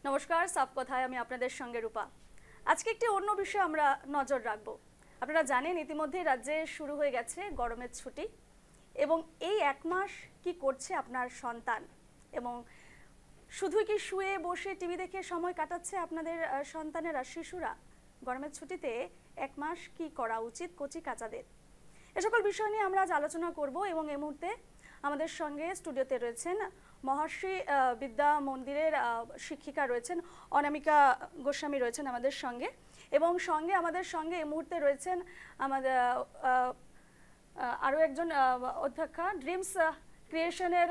নমস্কার, সাফ কথায় আমি আপনাদের সঙ্গে রূপা। আজকে একটি অন্য বিষয়ে আমরা নজর রাখব। আপনারা জানেন ইতিমধ্যেই রাজ্যে শুরু হয়ে গেছে গরমের ছুটি এবং এই এক মাস কি করছে আপনার সন্তান, এবং শুধুই কি শুয়ে বসে টিভি দেখে সময় কাটাচ্ছে আপনাদের সন্তানেরা, শিশুরা? গরমের ছুটিতে এক মাস কি করা উচিত কচি কাচাদের? এ সকল বিষয় নিয়ে আমরা আজ আলোচনা করব এবং এই মুহূর্তে আমাদের সঙ্গে স্টুডিওতে রয়েছেন মহর্ষি বিদ্যা মন্দিরের শিক্ষিকা রয়েছেন, অনামিকা গোস্বামী রয়েছেন আমাদের সঙ্গে, এবং আমাদের সঙ্গে এই মুহূর্তে রয়েছেন আমাদের আরও একজন অধ্যক্ষা, ড্রিমস ক্রিয়েশনের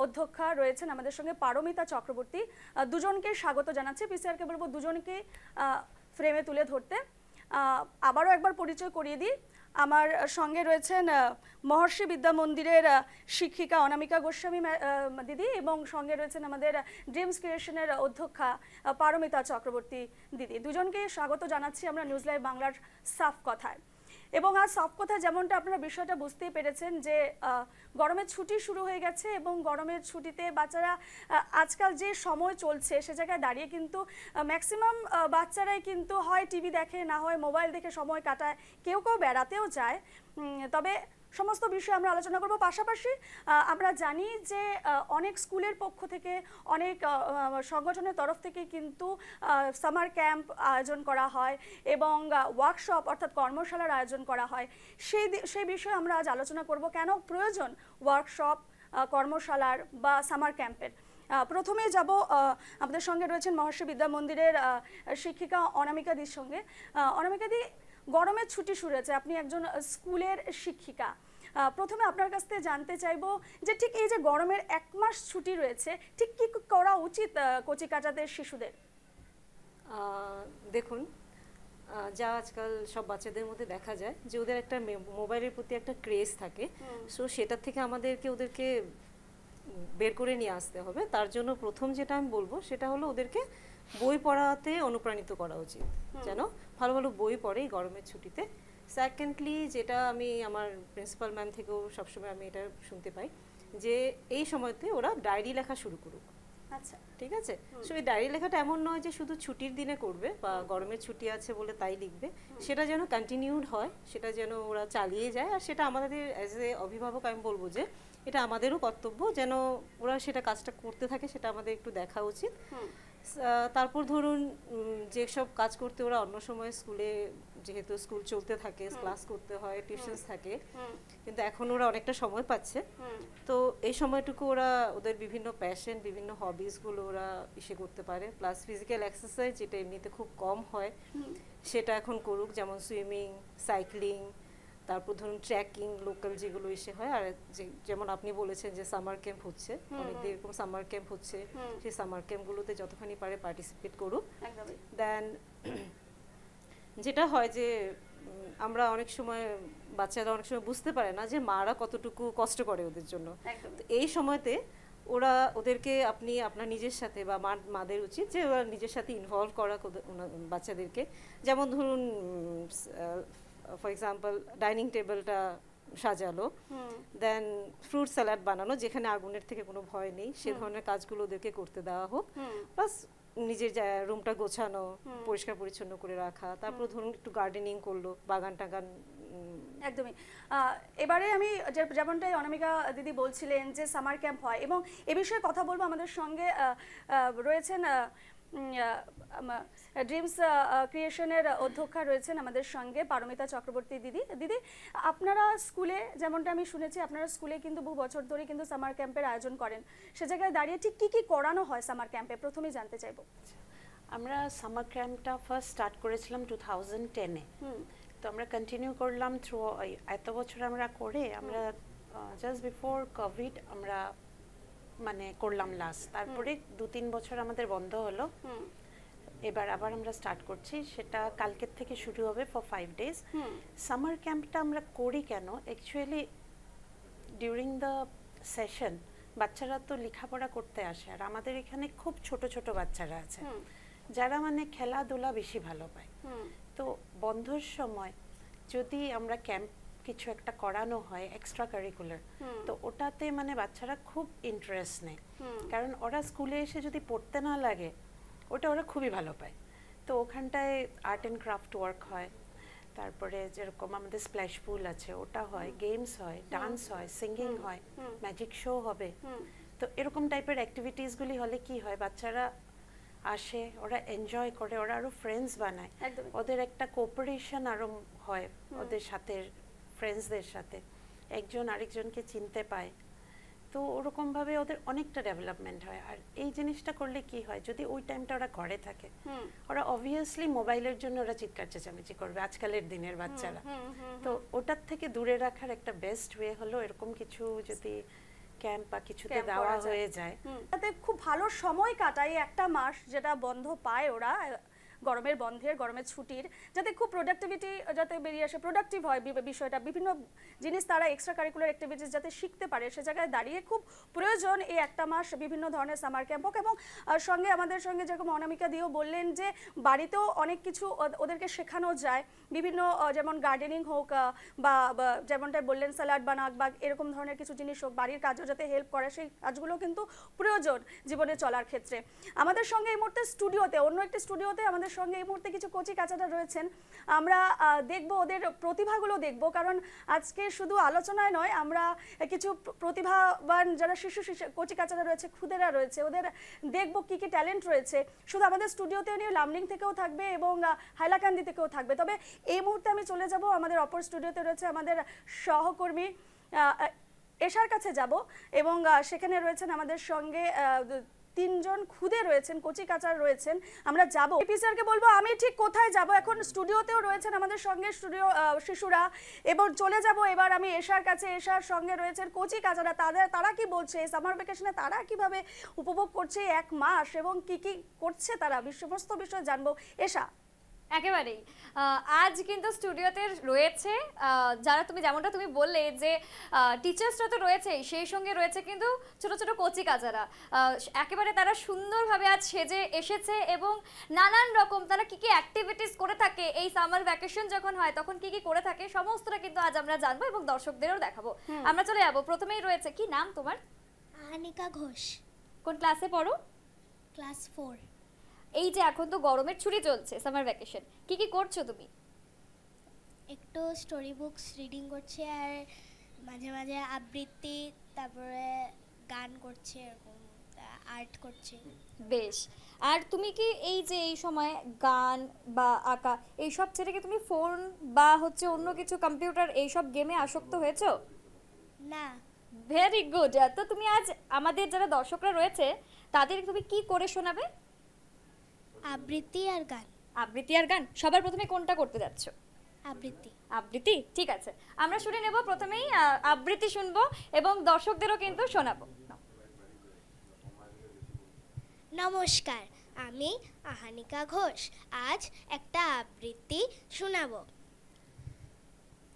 অধ্যক্ষা রয়েছেন আমাদের সঙ্গে, পারমিতা চক্রবর্তী। দুজনকে স্বাগত জানাচ্ছি। পিসিআরকে বলবো দুজনকে ফ্রেমে তুলে ধরতে। আবারও একবার পরিচয় করিয়ে দিই, আমার সঙ্গে রয়েছেন মহর্ষি বিদ্যা মন্দিরের শিক্ষিকা অনামিকা গোস্বামী দিদি, এবং সঙ্গে রয়েছেন আমাদের ড্রিমস ক্রিয়েশনের অধ্যক্ষা পারমিতা চক্রবর্তী দিদি। দুজনকে স্বাগত জানাচ্ছি আমরা নিউজ লাইভ বাংলার সাফ কথায়। এবং আর সাফ কথা যেমনটা আপনারা বিষয়টা বুঝতেই পেরেছেন যে গরমের ছুটি শুরু হয়ে গেছে, এবং গরমের ছুটিতে বাচ্চারা আজকাল যে সময় চলছে সে জায়গায় দাঁড়িয়ে কিন্তু ম্যাক্সিমাম বাচ্চারাই কিন্তু হয় টিভি দেখে, না হয় মোবাইল দেখে সময় কাটায়, কেউ কেউ বেড়াতেও যায়। তবে সমস্ত বিষয়ে আমরা আলোচনা করব। পাশাপাশি আমরা জানি যে অনেক স্কুলের পক্ষ থেকে, অনেক সংগঠনের তরফ থেকে কিন্তু সামার ক্যাম্প আয়োজন করা হয় এবং ওয়ার্কশপ অর্থাৎ কর্মশালার আয়োজন করা হয়। সেই বিষয়ে আমরা আজ আলোচনা করব, কেন প্রয়োজন ওয়ার্কশপ, কর্মশালার বা সামার ক্যাম্পের। প্রথমে যাব, আমাদের সঙ্গে রয়েছেন মহর্ষি বিদ্যা মন্দিরের শিক্ষিকা অনামিকা দির সঙ্গে। অনামিকা দি, গরমের ছুটি শুরু হয়েছে, আপনি একজন স্কুলের শিক্ষিকা। প্রথমে আপনার কাছ থেকে জানতে চাইবো যে ঠিক এই যে গরমের এক মাস ছুটি রয়েছে, ঠিক কি করা উচিত কচি কাচাদের, শিশুদের? দেখুন, যা আজকাল সব বাচ্চাদের মধ্যে দেখা যায় যে ওদের একটা মোবাইলের প্রতি একটা ক্রেজ থাকে। সো সেটার থেকে ওদেরকে বের করে নিয়ে আসতে হবে। তার জন্য প্রথম যেটা আমি বলবো সেটা হলো ওদেরকে বই পড়াতে অনুপ্রাণিত করা উচিত, যেন ভালো ভালো বই পড়ে এই গরমের ছুটিতে। সেকেন্ডলি, যেটা আমি আমার প্রিন্সিপাল ম্যাম থেকেও সবসময় আমি এটা শুনতে পাই, যে এই সময়তে ওরা ডায়েরি লেখা শুরু করুক। আচ্ছা, ঠিক আছে। সো এই ডায়েরি লেখাটা এমন নয় যে শুধু ছুটির দিনে করবে বা গরমের ছুটি আছে বলে তাই লিখবে, সেটা যেন কন্টিনিউড হয়, সেটা যেন ওরা চালিয়ে যায়। আর সেটা আমাদের অ্যাজ এ অভিভাবক আমি বলবো যে এটা আমাদেরও কর্তব্য, যেন ওরা সেটা কাজটা করতে থাকে, সেটা আমাদের একটু দেখা উচিত। তারপর ধরুন, যেসব কাজ করতে ওরা অন্য সময় স্কুলে, যেহেতু স্কুল চলতে থাকে, ক্লাস করতে হয়, টিউশনস থাকে, কিন্তু এখন ওরা অনেকটা সময় পাচ্ছে, তো এই সময়টুকু ওরা ওদের বিভিন্ন প্যাশন, বিভিন্ন হবিসগুলো ওরা করতে পারে। প্লাস ফিজিক্যাল এক্সারসাইজ, যেটা এমনিতে খুব কম হয়, সেটা এখন করুক, যেমন সুইমিং, সাইক্লিং, তারপর ধরুন ট্রেকিং, লোকাল যেগুলো হয়। আর যেমন আপনি বলেছেন যে সামার ক্যাম্প হচ্ছে, অনেকদিন এরকম সামার ক্যাম্প হচ্ছে, সেই সামার ক্যাম্পগুলোতে যতখানি পারে পার্টিসিপেট করুক। দেন যেটা হয় যে আমরা অনেক সময়, বাচ্চারা অনেক সময় বুঝতে পারে না যে মারা কতটুকু কষ্ট করে ওদের জন্য। এই সময়তে ওদেরকে আপনি আপনার নিজের সাথে বা মাদের উচিত যে ওরা নিজের সাথে ইনভলভ করা বাচ্চাদেরকে। যেমন ধরুন, ফর এক্সাম্পল ডাইনিং টেবিলটা সাজালো, দেন ফ্রুট স্যালাড বানানো, যেখানে আগুনের থেকে কোনো ভয় নেই, সে ধরনের কাজগুলো ওদেরকে করতে দেওয়া হোক। প্লাস নিজের রুমটা গোছানো, পরিষ্কার পরিচ্ছন্ন করে রাখা। তারপর ধরুন একটু গার্ডেনিং করলো, বাগান টাগান। একদমই। এবারে আমি যেমনটাই অনামিকা দিদি বলছিলেন যে সামার ক্যাম্প হয়, এবং এ বিষয়ে কথা বলবো। আমাদের সঙ্গে রয়েছেন ড্রিমস ক্রিয়েশনের অধ্যক্ষা রয়েছেন আমাদের সঙ্গে, পারমিতা চক্রবর্তী দিদি। দিদি, আপনারা স্কুলে, যেমনটা আমি শুনেছি, আপনারা স্কুলে কিন্তু বহু বছর ধরে কিন্তু সামার ক্যাম্পের আয়োজন করেন। সে জায়গায় দাঁড়িয়ে ঠিক কি করানো হয় সামার ক্যাম্পে, প্রথমেই জানতে চাইবো। আমরা সামার ক্যাম্পটা ফার্স্ট স্টার্ট করেছিলাম 2010-এ। তো আমরা কন্টিনিউ করলাম থ্রু এত বছর আমরা করে, আমরা জাস্ট বিফোর কোভিড আমরা মানে করলাম লাস্ট। তারপরে 2-3 বছর আমাদের বন্ধ হলো, এবার আবার আমরা স্টার্ট করছি। সেটা কালকের থেকে শুরু হবে ফর 5 days। সামার ক্যাম্পটা আমরা করি কেন, অ্যাকচুয়ালি ডিউরিং দ্য সেশন বাচ্চারা তো লেখাপড়া করতে আসে, আর আমাদের এখানে খুব ছোট ছোট বাচ্চারা আছে যারা মানে খেলাধুলা বেশি ভালো পায়। তো বন্ধর সময় যদি আমরা ক্যাম্প কিছু একটা করানো হয় এক্সট্রা কারিকুলার, তো ওটাতে মানে বাচ্চারা খুব ইন্টারেস্ট নেয়। কারণ ওরা স্কুলে এসে যদি পড়তে না লাগে, ওটা ওরা খুবই ভালো পায়। তো ওখানটায় আর্ট অ্যান্ড ক্রাফট ওয়ার্ক হয়, তারপরে যেরকম আমাদের স্প্ল্যাশ পুল আছে ওটা হয়, গেমস হয়, ডান্স হয়, সিঙ্গিং হয়, ম্যাজিক শো হবে। তো এরকম টাইপের অ্যাক্টিভিটিসগুলি হলে কি হয়, বাচ্চারা আসে, ওরা এনজয় করে, ওরা আরো ফ্রেন্ডস বানায়, ওদের একটা কোঅপারেশন আরো হয় ওদের সাথে, ফ্রেন্ডসদের সাথে একজন আরেকজনকে চিনতে পায়। তো ওরকমভাবে ওদের অনেকটা ডেভেলপমেন্ট হয়। আর এই জিনিসটা করলে কি হয়, যদি ওই টাইমটা ওরা ঘরে থাকে, ওরা অবভিয়াসলি মোবাইলের জন্য ওরা চিৎকার চেঁচামেচি করবে আজকালের দিনের বাচ্চারা। তো ওটার থেকে দূরে রাখার একটা বেস্ট ওয়ে হলো এরকম কিছু যদি ক্যাম্প বা কিছুতে দেওয়া হয়ে যায়, তাতে খুব ভালো সময় কাটায় একটা মাস যেটা বন্ধ পায় ওরা গরমের বন্ধের, গরমের ছুটির, যাতে খুব প্রোডাক্টিভিটি যাতে বেরিয়ে আসে, প্রোডাক্টিভ হয় বিষয়টা, বিভিন্ন জিনিস তারা এক্সট্রা কারিকুলার অ্যাক্টিভিটিস যাতে শিখতে পারে, সে জায়গায় দাঁড়িয়ে খুব প্রয়োজন এই একটা মাস বিভিন্ন ধরনের সামার ক্যাম্প হোক। এবং সঙ্গে আমাদের সঙ্গে যেরকম অনামিকা দিও বললেন যে বাড়িতেও অনেক কিছু ওদেরকে শেখানো যায়, বিভিন্ন যেমন গার্ডেনিং হোক বা যেমনটা বললেন স্যালাড বানাক বা এরকম ধরনের কিছু জিনিস হোক, বাড়ির কাজও যাতে হেল্প করে, সেই কাজগুলো কিন্তু প্রয়োজন জীবনে চলার ক্ষেত্রে। আমাদের সঙ্গে এই মুহূর্তে স্টুডিওতে, অন্য একটি স্টুডিওতে আমাদের সঙ্গে এই মুহূর্তে কিছু কচি কাচারা রয়েছেন, আমরা দেখব ওদের প্রতিভাগুলো দেখব, কারণ আজকে শুধু আলোচনায় নয়, আমরা কিছু প্রতিভাবান যারা শিশু কচি কাচারা রয়েছে, খুদেরা রয়েছে, ওদের দেখব কি কি ট্যালেন্ট রয়েছে। শুধু আমাদের স্টুডিওতে নিয়ে লামডিং থেকেও থাকবে এবং হাইলাকান্দি থেকেও থাকবে। তবে এই মুহূর্তে আমি চলে যাব আমাদের অপর স্টুডিওতে রয়েছে আমাদের সহকর্মী এশার কাছে যাব, এবং সেখানে রয়েছেন আমাদের সঙ্গে তিনজন খুদে রয়েছেন, কচি কাচার রয়েছেন। আমরা যাব এপিসিআরকে বলবো আমি ঠিক কোথায় যাব। এখন স্টুডিওতেও রয়েছেন আমাদের সঙ্গে স্টুডিও শিশুরা, এবং চলে যাব এবার আমি এশার কাছে। এশার সঙ্গে রয়েছেন কচি কাচারা, তারা কি বলছে সামার ভ্যাকেশনে, তারা কিভাবে উপভোগ করছে এক মাস এবং কি কি করছে তারা, সমস্ত বিষয় জানবো। এশা। একেবারেই আজ কিন্তু স্টুডিওতে রয়েছে যারা যেমনটা তুমি বললে যে টিচার্সরা তো রয়েছে, সেই সঙ্গে রয়েছে কিন্তু ছোট ছোট কচি কাচারা। একেবারে তারা সুন্দরভাবে আজ সেজে এসেছে এবং নানান রকম তারা কি কি অ্যাক্টিভিটিস করে থাকে, এই সামার ভ্যাকেশন যখন হয় তখন কি কি করে থাকে সমস্তটা কিন্তু আজ আমরা জানবো এবং দর্শকদেরও দেখাবো। আমরা চলে যাবো, প্রথমেই রয়েছে, কি নাম তোমার? আহানিকা ঘোষ। কোন ক্লাসে পড়ো? ক্লাস 4। এই যে এখন তো গরমের ছুটি চলছে, সামার ভ্যাকেশন, কি কি করছো তুমি? একটু স্টোরি বুকস রিডিং করছি, আর মাঝে মাঝে আবৃত্তি, তারপরে গান করছি, এরকম আর্ট করছি। বেশ। আর তুমি কি এই যে এই সময় গান বা আঁকা এইসব ছেড়ে কি তুমি ফোন বা হচ্ছে অন্য কিছু কম্পিউটার এইসব গেমে আসক্ত হয়েছো? না। Very good. তো তুমি আজ আমাদের যারা দর্শকরা রয়েছে তাদের তুমি কি করে শোনাবে? আবৃত্তি আর গান। আবৃত্তি আর গান, সবার প্রথমে কোনটা করতে যাচ্ছ? আবৃত্তি। আবৃত্তি, ঠিক আছে, আমরা শুনে নেব। প্রথমেই আবৃত্তি শুনবো এবং দর্শকদেরও কিন্তু শোনাবো। নমস্কার, আমি আহানিকা ঘোষ। আজ একটা আবৃত্তি শোনাবো।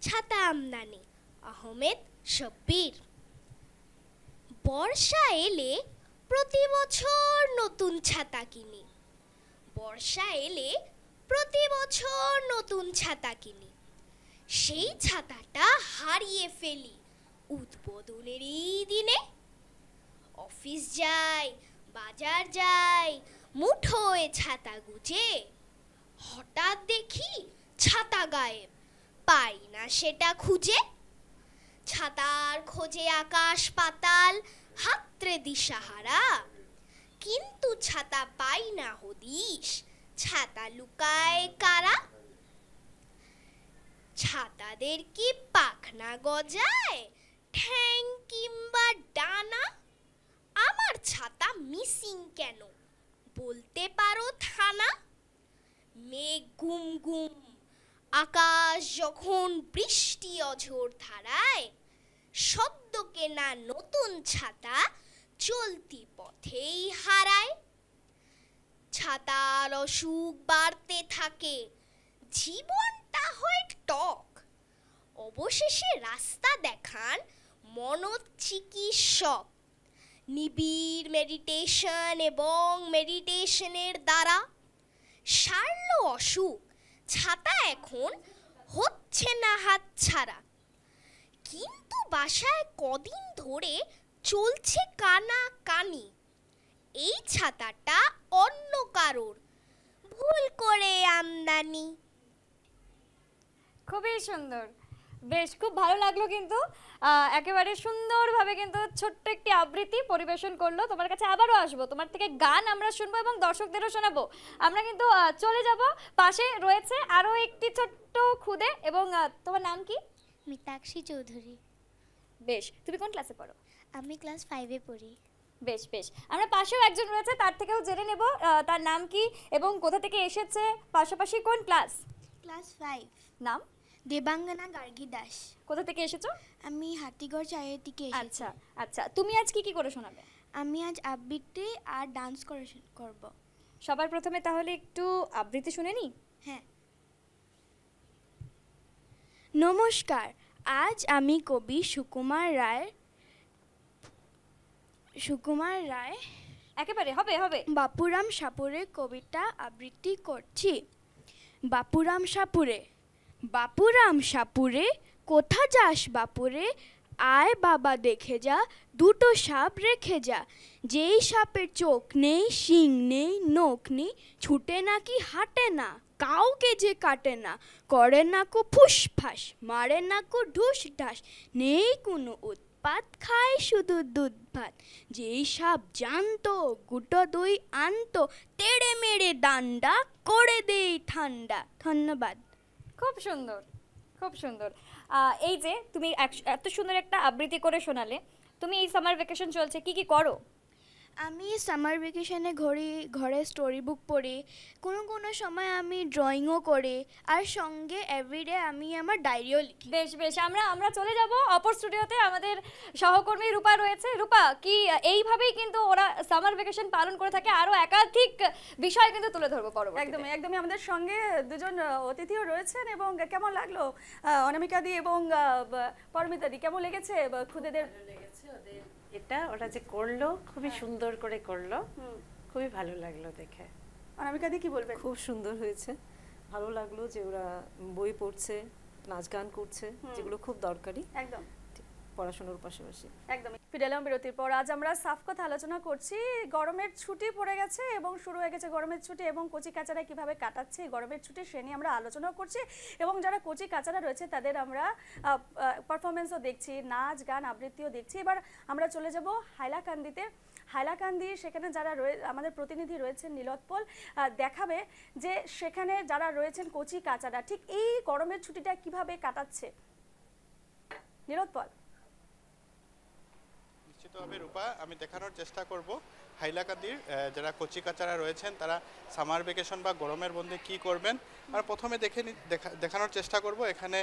ছাতা আমদানি, আহমেদ শব্বির। বর্ষা এলে প্রতি বছর নতুন ছাতা কিনি, বর্ষা এলে প্রতি বছর নতুন ছাতা কিনি। সেই ছাতাটা হারিয়ে ফেলি উদ্বোধনের এই দিনে। অফিস যাই, বাজার যাই, মুঠোয় ছাতা গুজে। হঠাৎ দেখি ছাতা গায়েব, পাই না সেটা খুঁজে। ছাতার খোঁজে আকাশ পাতাল, হাতড়ে দিশাহারা। কিন্তু ছাতা পাই না হদিশ, ছাতা লুকায় কারা? ছাতাদের কি পাখনা গজায়, ঠ্যাং কিংবা ডানা? আমার ছাতা মিসিং কেন বলতে পারো থানা? মেঘ গুম গুম, আকাশ যখন বৃষ্টি অঝোর ধারায়, সদ্য কেনা নতুন ছাতা চলতি পথেই হারায়। ছাতার অসুখ বাড়তে থাকে, জীবনটা হয় টক। অবশেষে রাস্তা দেখান মনদ চিকিৎসক। নিবিড় মেডিটেশন এবং মেডিটেশনের দ্বারা সারল অসুখ। ছাতা এখন হচ্ছে না হাতছাড়া। কিন্তু বাসায় কদিন ধরে চলছে কানা কানি। এই ছাতাটা অন্য কারোর, ভুল করে আমদানি। খুবই সুন্দর, বেশ খুব ভালো লাগলো কিন্তু একেবারে সুন্দরভাবে কিন্তু ছোট্ট একটি আবৃত্তি পরিবেশন করলো। তোমার কাছে আবারও আসবো, তোমার থেকে গান আমরা শুনবো এবং দর্শকদেরও শোনাবো। আমরা কিন্তু চলে যাব, পাশে রয়েছে আরও একটি ছোট্ট খুদে। এবং তোমার নাম কি? মিতাক্ষী চৌধুরী। বেশ, তুমি কোন ক্লাসে পড়ো? আমি ক্লাস 5-এ পড়ি। বেশ বেশ, আমরা পাশেও একজন রয়েছে, তার থেকেও জেনে নেব তার নাম কি এবং কোথা থেকে এসেছে, পাশাপাশি কোন ক্লাস। ক্লাস 5। নাম? দেবাঙ্গনা গার্গী দাস। কোথা থেকে এসেছো? আমি হাতিগড় চায়ের থেকে এসেছি। আচ্ছা আচ্ছা, তুমি আজ কি কি করে শোনাবে? আমি আজ আবৃত্তি আর ডান্স করব। সবার প্রথমে তাহলে একটু আবৃত্তি শুনে নিই। হ্যাঁ। নমস্কার, আজ আমি কবি সুকুমার রায় একেবারে হবে হবে। বাপুরাম সাপুরের কবিতা আবৃত্তি করছি। বাপুরাম সাপুরে কোথা যাস বাপুরে, আয় বাবা দেখে যা, দুটো সাপ রেখে যা। যেই সাপের চোখ নেই, শিং নেই, নখ নেই, ছুটে নাকি হাঁটে না, কাউকে যে কাটে না, করে না কো ফুসফাস, মারে না কো ঢুস ঢাস, নেই কোনো উৎপাত, খায় শুধু দুধ ভাত। যেই সাপ জানতো গুটো দই আনতো, তেড়ে মেরে দান্ডা করে দেই ঠান্ডা। ধন্যবাদ। খুব সুন্দর, খুব সুন্দর। এই যে তুমি এত সুন্দর একটা আবৃত্তি করে শোনালে, তুমি এই সামার ভ্যাকেশন চলছে কি কি করো? আমি সামার ভ্যাকেশনে ঘরে স্টোরি বুক পড়ি, কোনো সময় আমি ড্রয়িংও করি, আর সঙ্গে এভরিডে আমি আমার ডায়েরিও লিখি। বেশ বেশ, আমরা চলে যাব অপর স্টুডিওতে। আমাদের সহকর্মী রূপা রয়েছে। রূপা, কি এইভাবেই কিন্তু ওরা সামার ভ্যাকেশন পালন করে থাকে? আরো একাধিক বিষয় কিন্তু তুলে ধরবো পরবর্তীতে। একদমই একদমই, আমাদের সঙ্গে দুজন অতিথিও রয়েছেন। এবং কেমন লাগলো অনামিকা দি এবং পরমিতা দি, কেমন লেগেছে খুদেদের? এটা ওরা যে করলো খুবই সুন্দর করে করলো, খুবই ভালো লাগলো দেখে। অনামিকা দি কি বলবেন? খুব সুন্দর হয়েছে, ভালো লাগলো যে ওরা বই পড়ছে, নাচ গান করছে, যেগুলো খুব দরকারি একদম পড়াশোনার পাশাপাশি। একদমই। ফিরে এলাম বিরতির পর। আজ আমরা সাফ কথা আলোচনা করছি। গরমের ছুটি পড়ে গেছে এবং শুরু হয়ে গেছে গরমের ছুটি, এবং কচি কাচারা কিভাবে কাটাচ্ছে এই গরমের ছুটি সে নিয়ে আমরা আলোচনা করছি। এবং যারা কচি কাচারা রয়েছে তাদের আমরা পারফরমেন্সও দেখছি, নাচ গান আবৃত্তিও দেখছি। এবার আমরা চলে যাব হাইলাকান্দি। সেখানে যারা আমাদের প্রতিনিধি রয়েছেন নীলোৎপল, দেখাবে যে সেখানে যারা রয়েছেন কচি কাচারা ঠিক এই গরমের ছুটিটা কিভাবে কাটাচ্ছে। নীলোৎপল। নিশ্চিতভাবে রূপা, আমি দেখানোর চেষ্টা করব হাইলাকান্দির যারা কচি কাচারা রয়েছেন তারা সামার ভ্যাকেশন বা গরমের বন্ধে কি করবেন। আর প্রথমে দেখানোর চেষ্টা করব এখানে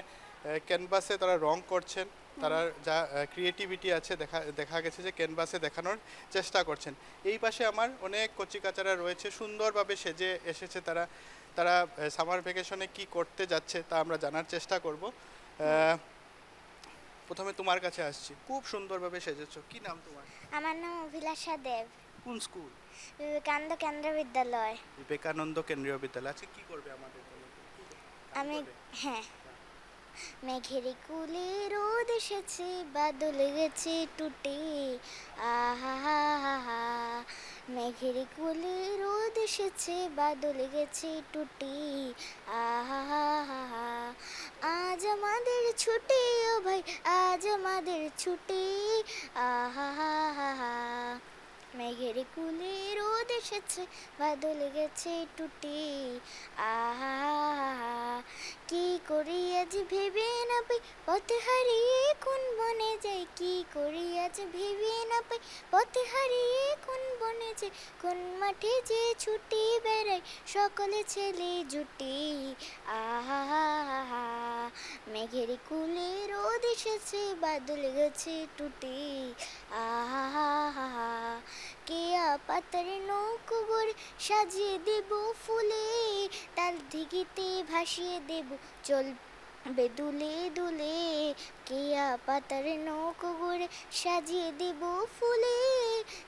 ক্যানভাসে তারা রং করছেন, তারা যা ক্রিয়েটিভিটি আছে দেখা গেছে যে ক্যানভাসে দেখানোর চেষ্টা করছেন। এই পাশে আমার অনেক কচি কাচারা রয়েছে, সুন্দরভাবে সেজে এসেছে। তারা সামার ভ্যাকেশনে কি করতে যাচ্ছে তা আমরা জানার চেষ্টা করব। প্রথমে তোমার কাছে আসছি, খুব সুন্দরভাবে সেজেছো, কি নাম তোমার? আমার নাম অভিলাষা দেব। কোন স্কুল? বিবেকানন্দ কেন্দ্রীয় বিদ্যালয়। বিবেকানন্দ কেন্দ্রীয় বিদ্যালয়। আজকে কি করবে আমাদের জন্য? আমি হ্যাঁ। মেঘের কুলে রোদ এসেছে, বাদল গেছে টুটে, আহা হা হা হা। মেঘের কুলে রোদ এসেছে, বাদল গেছে টুটে, আহা হা হা হা। আজ আমাদের ছুটি ও ভাই, আজ আমাদের ছুটি, আহা হা হা হা। মেঘের কুলে রোদ এসেছে, বাদল গেছে টুটে, আহা হা হা। কি করি আজ ভেবে না পাই, পথে হারিয়ে কোন বনে যাই। কি করি আজ ভেবে না পাই, পথে হারিয়ে কোন বনে যাই। কোন মাঠে যে ছুটি বেড়াই, সকলে ছেলে জুটি, আহা হা হা। মেঘের কুলে রোদ এসেছে, বাদল গেছে টুটে, আহা হা হা। কেয়া পাতার নৌকো গড়ে সাজিয়ে দেব ফুলে, তাল দিঘিতে ভাসিয়ে দেব চলবে দুলে দুলে। কেয়া পাতার নৌকো গড়ে সাজিয়ে দেব ফুলে,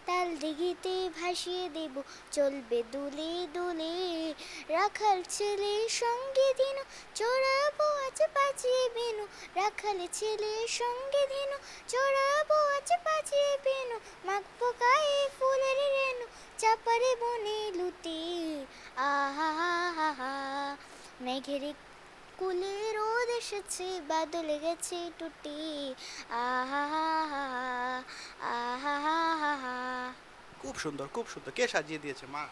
তাল দিঘিতে ভাসিয়ে দেব চলবে দুলে দুলে। রাখাল ছেলে সঙ্গে দিনু চড়াবো আজ বাজিয়ে বেনু, রাখাল ছেলে সঙ্গে দিনু চড়াবো আজ বাজিয়ে বেনু। মাখবো গায়ে ফুলের রেণু চাপারে বনে লুটি, আহা হা হা হা। মেঘের কুলে রোদ এসেছে বাদল গেছে টুটি, আহা হা হা আহা হা হা। খুব সুন্দর, খুব সুন্দর। কে সাজিয়ে দিয়েছে? মা।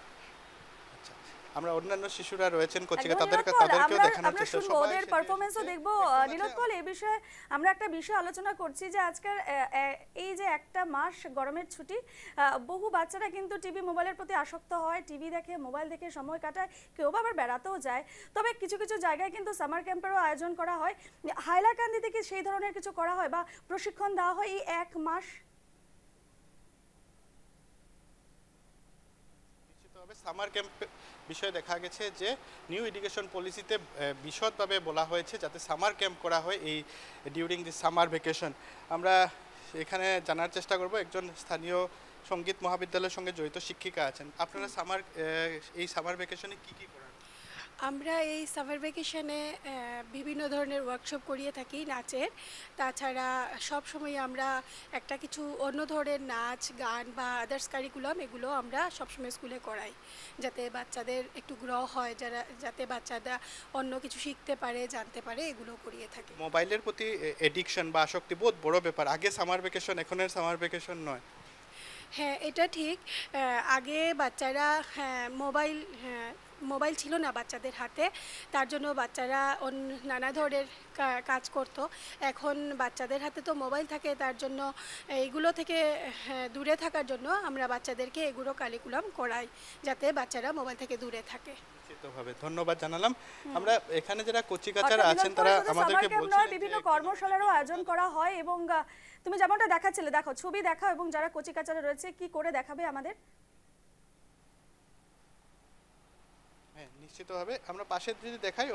আচ্ছা, আমরা অন্যান্য শিশুরা রয়েছেন কোচিকে, তাদেরকেও দেখানোর আমরা চেষ্টা শুনবো, সবাই ওদের সেজে পারফরমেন্সও এসেছে। দেখবো। নীলোৎপল, এই বিষয়ে আমরা একটা বিষয় আলোচনা করছি যে আজকের এই যে একটা মাস গরমের ছুটি, বহু বাচ্চারা কিন্তু টিভি মোবাইলের প্রতি আসক্ত হয়, টিভি দেখে মোবাইল দেখে সময় কাটায়, কেউ আবার বেড়াতেও যায়। তবে কিছু কিছু জায়গায় কিন্তু সামার ক্যাম্পেরও আয়োজন করা হয়। হাইলাকান্দিতে কি সেই ধরনের কিছু করা হয় বা প্রশিক্ষণ দেওয়া হয় এই এক মাস? সামার ক্যাম্প বিষয়ে দেখা গেছে যে নিউ এডুকেশন পলিসিতে বিশদভাবে বলা হয়েছে যাতে সামার ক্যাম্প করা হয় এই ডিউরিং দি সামার ভ্যাকেশন। আমরা এখানে জানার চেষ্টা করব, একজন স্থানীয় সঙ্গীত মহাবিদ্যালয়ের সঙ্গে জড়িত শিক্ষিকা আছেন। আপনারা এই সামার ভ্যাকেশনে কি কি করেন? আমরা এই সামার ভ্যাকেশনে বিভিন্ন ধরনের ওয়ার্কশপ করিয়ে থাকি নাচের। তাছাড়া সবসময় আমরা একটা কিছু অন্য ধরনের নাচ গান বা আদার্স কারিকুলাম এগুলো আমরা সবসময় স্কুলে করাই, যাতে বাচ্চাদের একটু গ্রহ হয়, যাতে বাচ্চারা অন্য কিছু শিখতে পারে, জানতে পারে, এগুলো করিয়ে থাকি। মোবাইলের প্রতি এডিকশন বা আসক্তি বহুত বড় ব্যাপার। আগে সামার ভ্যাকেশন, এখনের সামার ভ্যাকেশন নয়। হ্যাঁ, এটা ঠিক। আগে বাচ্চারা মোবাইল ছিল না বাচ্চাদের হাতে, তার জন্য বাচ্চারা নানা ধরনের কাজ করত। এখন বাচ্চাদের হাতে তো মোবাইল থাকে, তার জন্য এইগুলো থেকে দূরে থাকার জন্য আমরা বাচ্চাদেরকে এগুলো কারিকুলাম করাই, যাতে বাচ্চারা মোবাইল থেকে দূরে থাকে। নিশ্চিতভাবে ধন্যবাদ জানালাম। আমরা এখানে যারা কোচিকাচারা আছেন তারা আমাদেরকে বলছেন বিভিন্ন কর্মশালারও আয়োজন করা হয় এবং তুমি যেমনটা দেখাচ্ছিলে, দেখো ছবি দেখাও এবং যারা কোচিকাচারা রয়েছে কি করে দেখাবে আমাদের। হ্যাঁ, নিশ্চিতভাবে আমরা পাশে যদি দেখাই,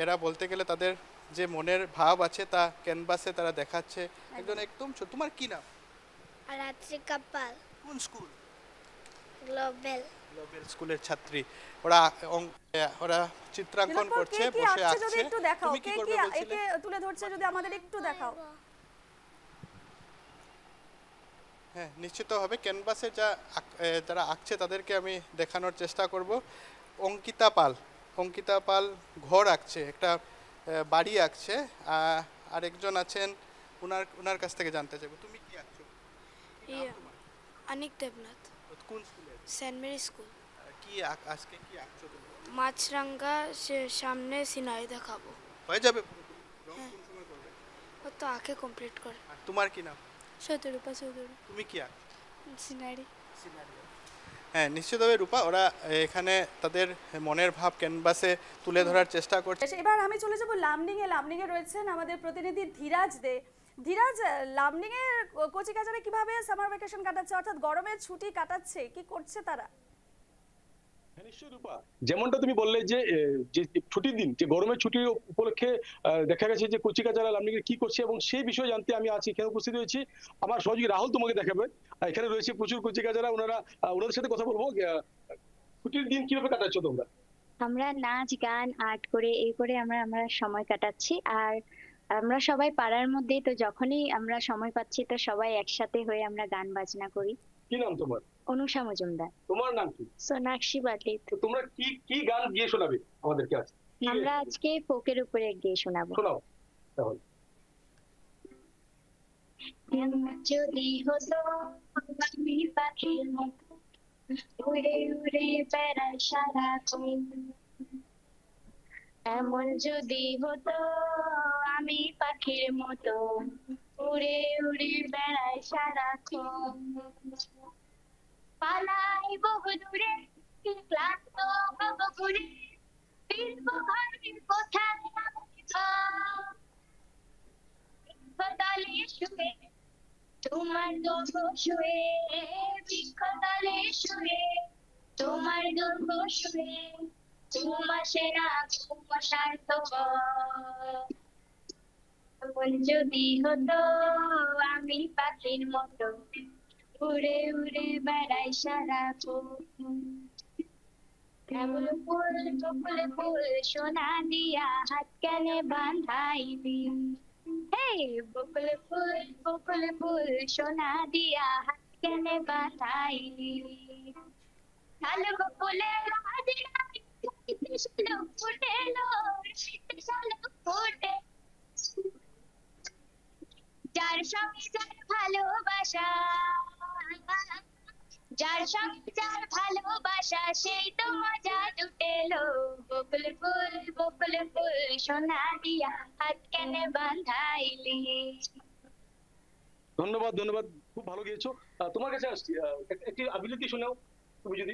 এরা বলতে গেলে তাদের যে মনের ভাব আছে তা ক্যানভাসে তারা দেখাচ্ছে। একজন একদম তোমার কি নাম? রাত্রি কাপাল। কোন স্কুল? গ্লোবাল। গ্লোবাল স্কুলের ছাত্রী। ওরা চিত্রাঙ্কন করছে, বসে আছে। যদি একটু দেখাও, তুমি কি কে করবে কি বলছিলে? একে তুলে ধরছে যদি আমাদের একটু দেখাও। হ্যাঁ, নিশ্চিতভাবে ক্যানভাসে যারা আঁকছে তাদেরকে আমি দেখানোর চেষ্টা করব। অঙ্কিতা পাল ঘর আঁকছে, একটা বাড়ি আঁকছে। আর একজন আছেন, ওনার কাছ থেকে জানতে চাইবো তুমি কি আঁকছো? অনিক দেবনাথ। কোন স্কুলে? Saint Mary school. আজকে কি আঁকছো তুমি? মাছরাঙ্গা সামনে সিনারি দেখাবো। হয়ে যাবে? রং কোন সময় করবে? ও তো আঁকে কমপ্লিট করে। আর তোমার কি নাম? শতরূপা চৌধুরী। তুমি কি আঁকছো? সিনারি। হ্যাঁ, নিশ্চিতভাবে রূপা, ওরা এখানে তাদের মনের ভাব ক্যানভাসে তুলে ধরার চেষ্টা করছে। এবার আমি চলে যাব লামনিং এ রয়েছেন আমাদের প্রতিনিধি ধীরাজ দে। ধীরাজ, লামনিং এর কোচিকাচারা কিভাবে সামার ভ্যাকেশন কাটাচ্ছে, অর্থাৎ গরমের ছুটি কাটাচ্ছে, কি করছে তারা? নিশ্চয়ই রূপা, যেমনটা তুমি বললে যে ছুটির দিন, যে গরমের ছুটির উপলক্ষে দেখা গেছে যে কোচিকাচারা লামনিং কি করছে এবং সেই বিষয়ে জানতে আমি আছি এখানে উপস্থিত হয়েছি। আমার সহযোগী রাহুল তোমাকে দেখাবে। এখানে রয়েছে প্রচুর কোচিকাচারা, ওনাদের সাথে কথা বলবো। ছুটির দিন কিভাবে কাটাচ্ছ তোমরা? আমরা নাচ গান আর্ট করে এই করে আমরা সময় কাটাচ্ছি। আর আমরা সবাই পাড়ার মধ্যে, তো যখনই আমরা সময় পাচ্ছি তো সবাই একসাথে হয়ে আমরা গান বাজনা করি। কি নাম তোমার? অনুষা মজুমদার। তোমার নাম কি? সোনাক্ষী বাটলিত। তো তোমরা কি গান গিয়ে শোনাবে আমাদেরকে আজ? আমরা আজকে ফোকের উপরে গিয়ে শোনাবো। শোনাও তাহলে। যদি হতো আমি পাখির মতো উড়ে উড়ে বেড়াই সারাক্ষণ, এমন যদি হতো আমি পাখির মতো উড়ে উড়ে বেড়াই সারাক্ষণ, পালাই বহু দূরে ক্লান্ত হব ঘুরে, ফিরবো ঘরে কোথায় বৃক্ষতলে শুয়ে, তোমার দোষ শুয়ে, বৃক্ষতলে শুয়ে, তোমার দোষ শুয়ে, ঘুম আসে না ঘুম শান্ত মন যদি হতো আমি পাখির মতো উড়ে উড়ে বেড়াই সারাক্ষণ। কেবল ফুল বকুল ফুল সোনা দিয়া হাত কেনে বাঁধাইলি, হে বকুল ফুল সোনা দিয়া হাত কেনে বাঁধাইলি। লাল বকুলের হাজিরায় শালুক ফুটেলো, শালুক ফুটে। যার সঙ্গে যার ভালোবাসা, যার সঙ্গে যার ভালোবাসা সেই তো মজা জুটেলো। বকুল ফুল সোনা দিয়া হাত কেনে বাঁধাইলি। ধন্যবাদ ধন্যবাদ, খুব ভালো গিয়েছো। তোমার কাছে আসছি, একটি আবৃত্তি শোনাও তুমি যদি।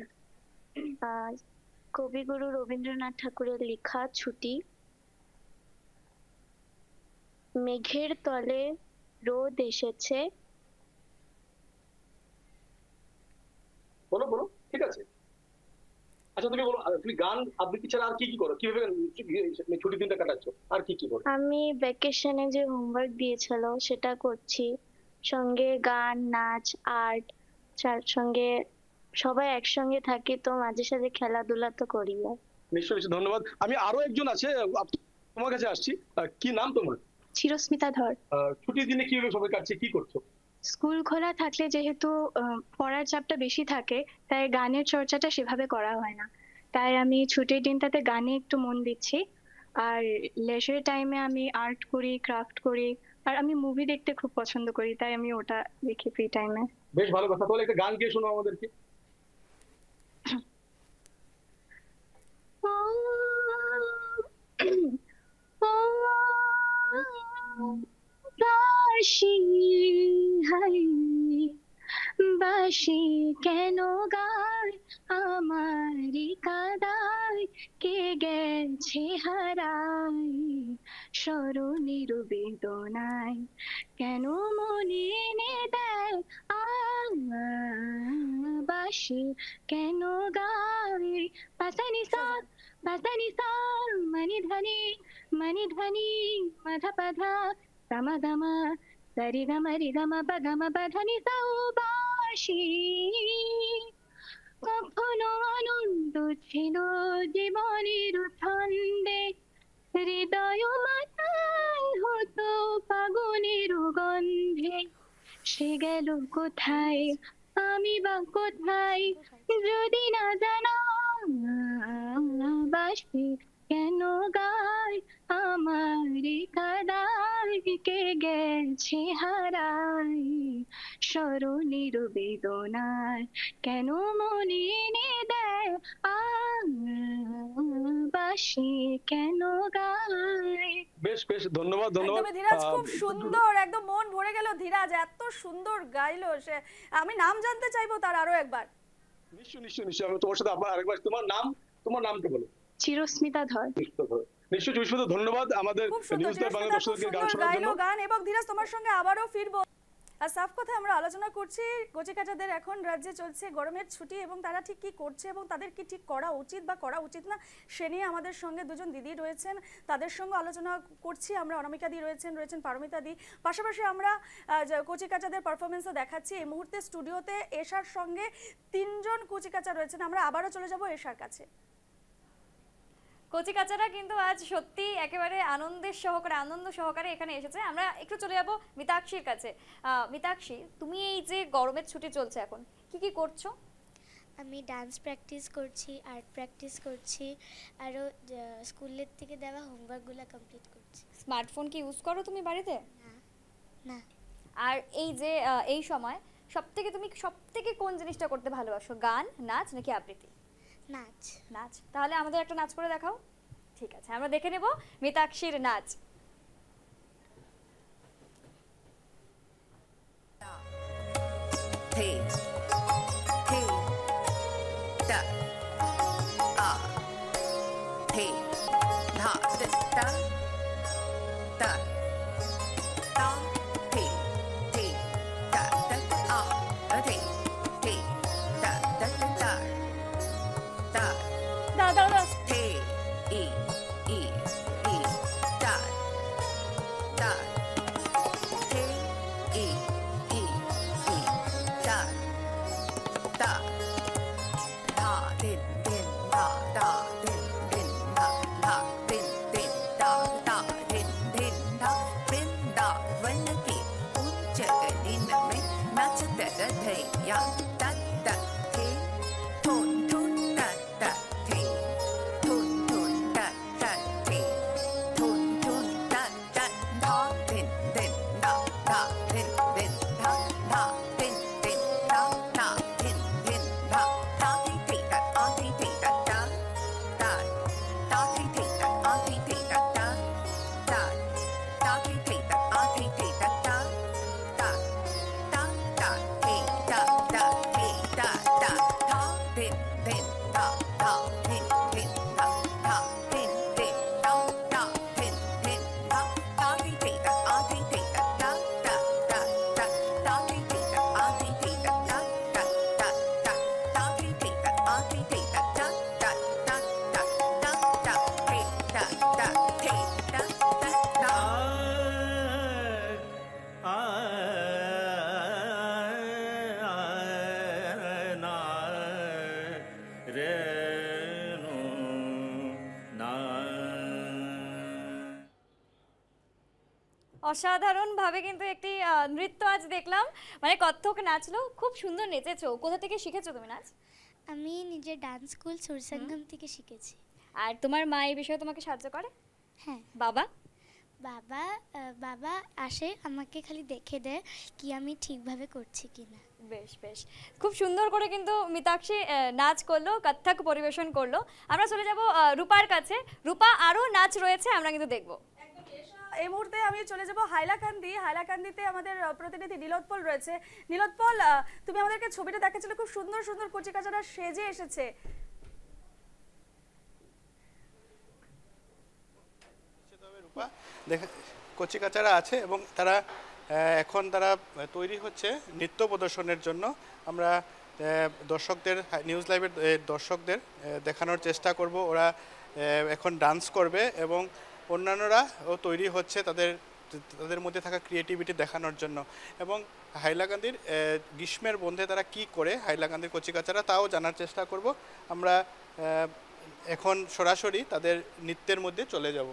কবিগুরু রবীন্দ্রনাথ ঠাকুরের লেখা ছুটি। মেঘের তলে রোদ এসেছে। বলো বলো, ঠিক আছে। আচ্ছা তুমি বলো, তুমি গান আবৃত্তি ছাড়া আর কি কি করো, কিভাবে ছুটির দিনটা কাটাচ্ছ, আর কি কি করো? আমি ভ্যাকেশনে যে হোমওয়ার্ক দিয়েছিল সেটা করছি, সঙ্গে গান নাচ আর্ট, যার সঙ্গে সবাই একসঙ্গে থাকি তো মাঝে সাঝে খেলাধুলা তো করি। নিশ্চয়ই নিশ্চয়ই, ধন্যবাদ। আমি আরো একজন আছে, তোমার কাছে আসছি। কি নাম তোমার? চিরস্মিতা ধর। ছুটির দিনে কিভাবে সময় কাটছে, কি করছো? স্কুল খোলা থাকলে যেহেতু পড়ার চাপটা বেশি থাকে তাই গানের চর্চাটা সেভাবে করা হয় না, তাই আমি ছুটির দিনটাতে গানে একটু মন দিচ্ছি। আর লেজার টাইমে আমি আর্ট করি, ক্রাফট করি, আর আমি মুভি দেখতে খুব পছন্দ করি, তাই আমি ওটা দেখি ফ্রি টাইমে। বেশ ভালো কথা, তাহলে একটা গান গিয়ে শোনো আমাদেরকে। বাঁশি হাই বাঁশি কেন গায় আমারি কাদায়, কে গেছে হারাই স্মরণের বেদনায়, কেন মনে এনে দেয় বাঁশি কেন গায়। পাসানি সা মনি ধ্বনি মাধা পাধা গামা গামা সরি গামা রি গামা পা গামা পা ধানি সাউ। বাঁশি কখনো আনন্দ ছিল জীবনের ছন্দে, হৃদয় মাথায় হতো ফাগুনের গন্ধে, সে গেল কোথায় আমি বা কোথায় যদি না জানা। বাঁশি কেন গায় আমার কাদায়, কে গেছে হারাই স্মরণের বেদনায়, কেন মনে এনে দেয় বাঁশি কেন গায়। বেশ বেশ, ধন্যবাদ ধন্যবাদ। ধীরাজ খুব সুন্দর, একদম মন ভরে গেল। ধীরাজ এত সুন্দর গাইলো, সে আমি নাম জানতে চাইবো তার আরো একবার। নিশ্চয়ই নিশ্চয়ই নিশ্চয়ই, আমি তোমার সাথে আবার আরেকবার। তোমার নামটা বলো। চিরস্মিতা ধর। নিশ্চয়ই চিরস্মিতা, ধন্যবাদ আমাদের নিউজ বাংলা দর্শকদেরকে গান শোনার জন্য। গান এবং ধীরাজ তোমার সঙ্গে আবারও ফিরবো। আর সাফ কথা আমরা আলোচনা করছি, কচিকাচাদের এখন রাজ্যে চলছে গরমের ছুটি এবং তারা ঠিক কি করছে এবং তাদের কি ঠিক করা উচিত বা করা উচিত না সে নিয়ে আমাদের সঙ্গে দুজন দিদি রয়েছেন, তাদের সঙ্গে আলোচনা করছি আমরা। অনামিকা দি রয়েছেন পারমিতা দি, পাশাপাশি আমরা কচিকাচাদের পারফরমেন্সও দেখাচ্ছি। এই মুহূর্তে স্টুডিওতে এশার সঙ্গে 3 জন কচিকাচা রয়েছেন। আমরা আবারও চলে যাব এশার কাছে। কচিকাচারা কিন্তু আজ সত্যি একেবারে আনন্দ সহকারে এখানে এসেছে। আমরা একটু চলে যাব মিতাক্ষীর কাছে। মিতাক্ষী, তুমি এই যে গরমের ছুটি চলছে এখন কি কি করছো? আমি ডান্স প্র্যাকটিস করছি, আর্ট প্র্যাকটিস করছি, আরও স্কুলের থেকে দেওয়া হোমওয়ার্কগুলো কমপ্লিট করছি। স্মার্টফোন কি ইউজ করো তুমি বাড়িতে? না। আর এই যে এই সময় তুমি সবথেকে কোন জিনিসটা করতে ভালোবাসো, গান, নাচ নাকি আবৃত্তি? নাচ। তাহলে আমাদের একটা নাচ করে দেখাও। ঠিক আছে, আমরা দেখে নেব মিতাক্ষীর নাচ। Hey, hey, da, hey, da, da, da, da, hey, hey, da, da, hey, hey, da, da, da, da, hey, e, da, da, অসাধারণভাবে কিন্তু একটি নৃত্য আজ দেখলাম, মানে কত্থক নাচলো, খুব সুন্দর নেচেছো। কোথা থেকে শিখেছো তুমি নাচ? আমি নিজে ডান্স স্কুল সুরসঙ্গম থেকে শিখেছি। আর তোমার মা এই বিষয়ে তোমাকে সাহায্য করে? হ্যাঁ। বাবা? বাবা আসে, আমাকে খালি দেখে দেয় কি আমি ঠিকভাবে করছি কিনা। বেশ বেশ, খুব সুন্দর করে কিন্তু মিতাক্ষী নাচ করলো, কত্থক পরিবেশন করলো। আমরা চলে যাব রূপার কাছে। রূপা, আরও নাচ রয়েছে, আমরা কিন্তু দেখবো। এই মুহূর্তে আমি চলে যাব হাইলাকান্দিতে আমাদের প্রতিনিধি নীলোৎপল রয়েছে। নীলোৎপল, তুমি আমাদেরকে ছবিটা দেখাচ্ছিলে, খুব সুন্দর সুন্দর কচিকাচারা সেজে এসেছে। কচিকাচারা আছে এবং তারা এখন তৈরি হচ্ছে নৃত্য প্রদর্শনের জন্য। আমরা দর্শকদের, নিউজ লাইভের দর্শকদের দেখানোর চেষ্টা করব। ওরা এখন ডান্স করবে এবং অন্যান্যরাও তৈরি হচ্ছে তাদের মধ্যে থাকা ক্রিয়েটিভিটি দেখানোর জন্য। এবং হাইলাকান্দির গ্রীষ্মের বন্ধে তারা কি করে হাইলাকান্দির কচিকাচারা, তাও জানার চেষ্টা করব। আমরা এখন সরাসরি তাদের নৃত্যের মধ্যে চলে যাব।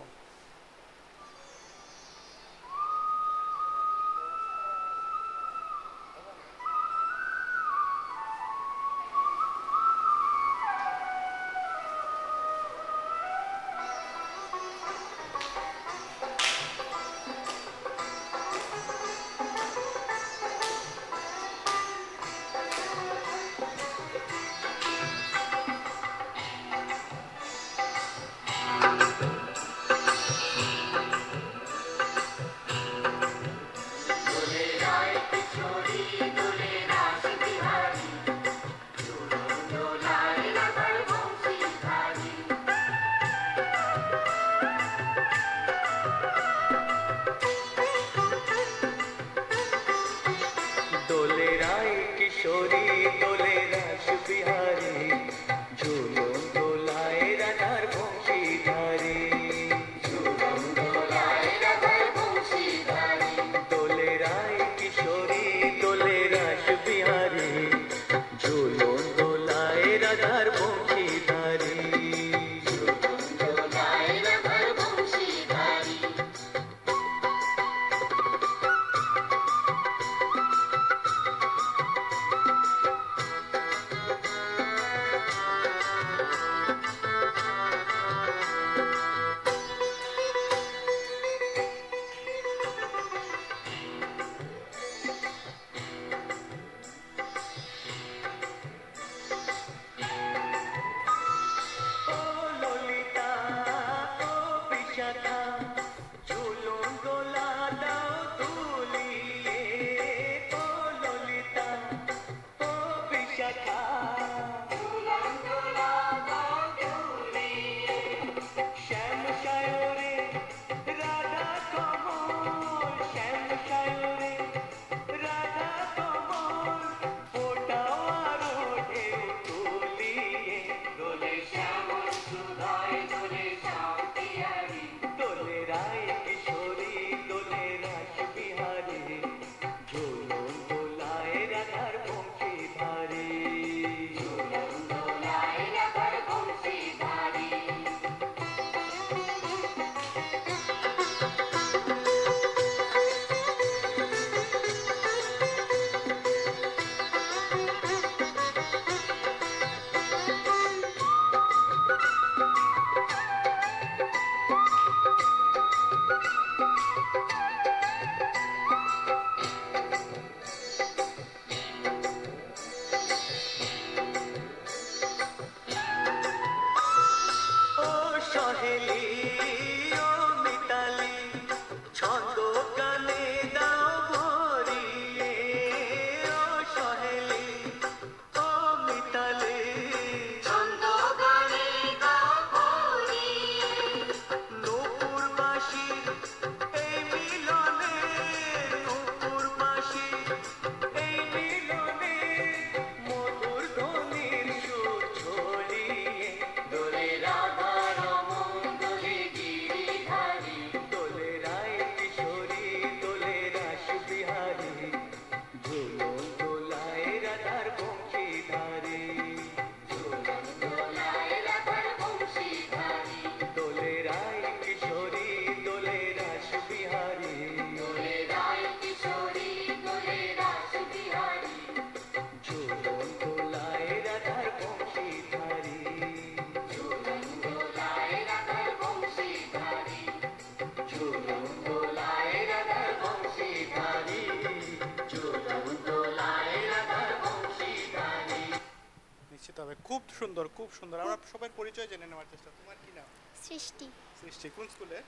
খুব সুন্দর, খুব সুন্দর। আমরা সবার পরিচয় জেনে নেওয়ার চেষ্টা। তোমার কি নাম? সৃষ্টি। সৃষ্টি কোন স্কুলে?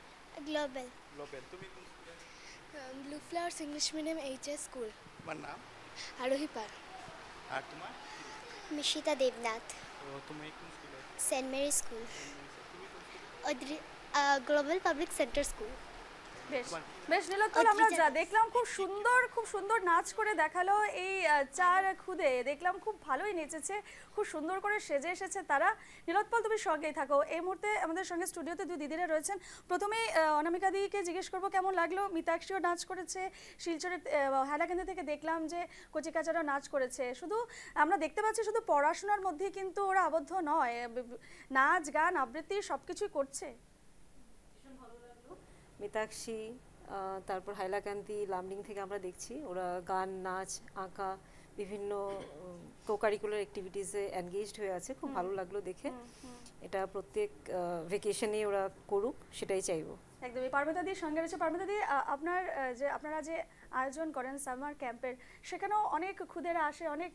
গ্লোবাল। গ্লোবাল। তুমি কোন স্কুলে? Blue flowers English medium HS school. তোমার নাম? আরোহী পাল। আর তোমার? মিশিতা দেবনাথ। তো তুমি কোন স্কুলে? Saint Mary school. তুমি কোন স্কুলে? Global public centre school. বেশ বেশ নীলোৎপল, আমরা যা দেখলাম খুব সুন্দর নাচ করে দেখালো এই চার খুদে। দেখলাম খুব ভালোই নেচেছে, খুব সুন্দর করে সেজে এসেছে তারা। নীলোৎপল, তুমি সঙ্গেই থাকো। এই মুহূর্তে আমাদের সঙ্গে স্টুডিওতে দুই দিদিরা রয়েছেন। প্রথমেই অনামিকা দিকে জিজ্ঞেস করবো কেমন লাগলো। মিতাক্ষীও নাচ করেছে, শিলচরের হাইলাকান্দি থেকে দেখলাম যে কচিকাচারাও নাচ করেছে। শুধু আমরা দেখতে পাচ্ছি শুধু পড়াশোনার মধ্যেই কিন্তু ওরা আবদ্ধ নয়, নাচ গান আবৃত্তি সব কিছুই করছে। মিতাক্ষী, তারপর হাইলাকান্দি, লামডিং থেকে আমরা দেখছি ওরা গান, নাচ, আঁকা, বিভিন্ন কো-কারিকুলার অ্যাক্টিভিটিসে এনগেজড হয়ে আছে। খুব ভালো লাগলো দেখে। এটা প্রত্যেক ভেকেশনে ওরা করুক, সেটাই চাইবো। একদমই। পারমিতা দির সঙ্গে রয়েছে। পারমিতা দি, আপনারা যে আয়োজন করেন সামার ক্যাম্পের, সেখানেও অনেক খুদেরা আসে, অনেক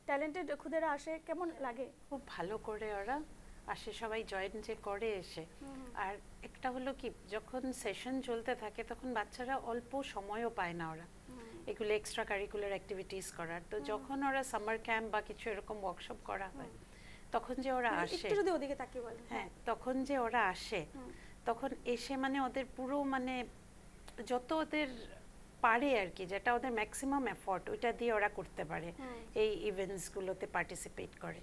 ট্যালেন্টেড খুদেরা আসে, কেমন লাগে? খুব ভালো করে ওরা আসে, সবাই জয়েন যে করে এসে। আর একটা হলো কি, যখন সেশন চলতে থাকে তখন বাচ্চারা অল্প সময়ও পায় না ওরা এগুলো এক্সট্রা কারিকুলার অ্যাক্টিভিটিস করার। তো যখন ওরা সামার ক্যাম্প বা কিছু এরকম ওয়ার্কশপ করা হয়, তখন যে ওরা আসে, একটু যদি ওদিকে তাকিয়ে বলেন। হ্যাঁ, তখন যে ওরা আসে, তখন এসে মানে ওদের পুরো মানে যত ওদের পারে আর কি, যেটা ওদের ম্যাক্সিমাম এফোর্ট, ওইটা দিয়ে ওরা করতে পারে, এই ইভেন্টসগুলোতে পার্টিসিপেট করে।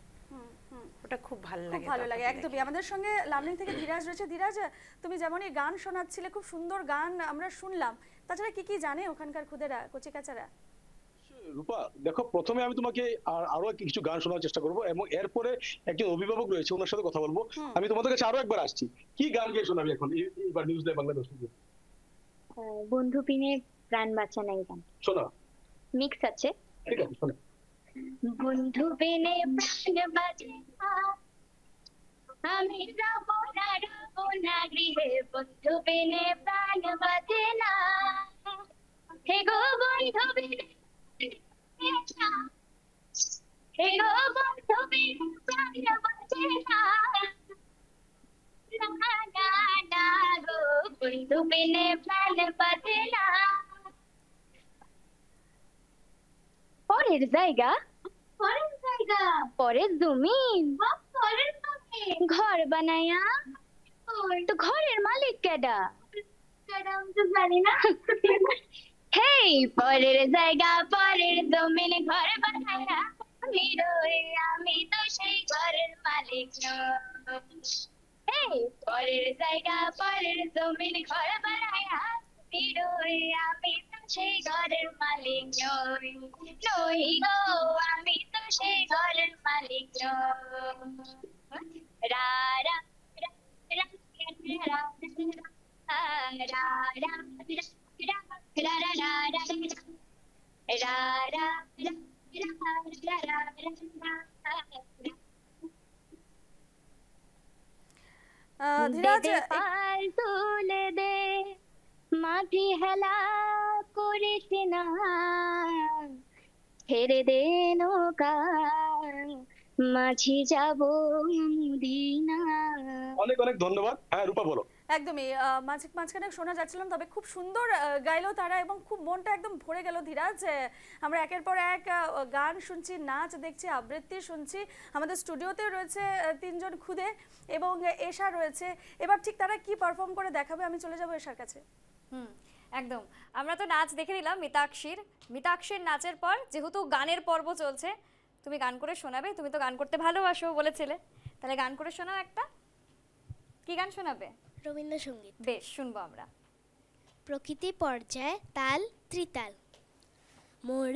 ওটা খুব ভালো লাগে, খুব ভালো লাগে। একদমই। আমাদের সঙ্গে লামডিং থেকে ধীরাজ রয়েছে। ধীরাজ, তুমি যেমনই গান শোনাচ্ছিলে, খুব সুন্দর গান আমরা শুনলাম, তাছাড়া কি কি জানে ওখানকার খুদেরা, কচিকাচারা? রূপা, দেখো, প্রথমে আমি তোমাকে আরো কিছু গান শোনার চেষ্টা করবো এবং এরপরে একজন অভিভাবক রয়েছে, ওনার সাথে কথা বলবো। আমি তোমাদের কাছে আরো একবার আসছি। কি গান গিয়ে শোনাবি এখন এবার নিউজ লাইভ বাংলাদেশ? বন্ধু পিনে প্রাণ বাঁচানাই গান শোনা মিক্স আছে। ঠিক আছে, শোনা। বন্ধু বিনে প্রাণ বাঁচে না, আমি যাব না গৃহে, বন্ধু বিনে প্রাণ বাঁচে না, হে গো বন্ধু বিনে, হে গো বন্ধু বিনে প্রাণ বাঁচে না, না না না গো বন্ধু বিনে প্রাণ বাঁচে না। পরের জায়গা, পরের জমিন, ঘর বানায়া, তো ঘরের মালিক কেডা? জানি না। হেই, পরের জায়গা, পরের জমিন, ঘর বানায়া আমি রই, আমি তো সেই ঘরের মালিক নই। হেই, পরের জায়গা, পরের জমিন, ঘর বানায়া আমি রই, আমি তো সেই ঘরের মালিক নই, নই গো, আমি তো সেই ঘরের মালিক নই। রা রা রা রা রা রা রা ধীরাজ, পাল তুলে দে, মাঝি হেলা করিস না, ছেড়ে দে নৌকা, মাঝি যাব মদিনা। অনেক অনেক ধন্যবাদ। হ্যাঁ রূপা, বলো। একদমই। মাঝখানে শোনা যাচ্ছিলাম, তবে খুব সুন্দর গাইলো তারা এবং খুব মনটা একদম ভরে গেল। ধীরাজ, আমরা একের পর এক গান শুনছি, নাচ দেখছি, আবৃত্তি শুনছি। আমাদের স্টুডিওতে রয়েছে তিনজন খুদে এবং এশা রয়েছে। এবার ঠিক তারা কি পারফর্ম করে দেখাবে, আমি চলে যাবো এশার কাছে। একদম। আমরা তো নাচ দেখে নিলাম মিতাক্ষীর নাচের পর যেহেতু গানের পর্ব চলছে, তুমি গান করে শোনাবে। তুমি তো গান করতে ভালোবাসো বলেছিলে, তাহলে গান করে শোনাও একটা। কি গান শোনাবে? রবীন্দ্রসঙ্গীত। বেশ, শুনবো আমরা। প্রকৃতি পর্যায়, তাল ত্রিতাল। মোর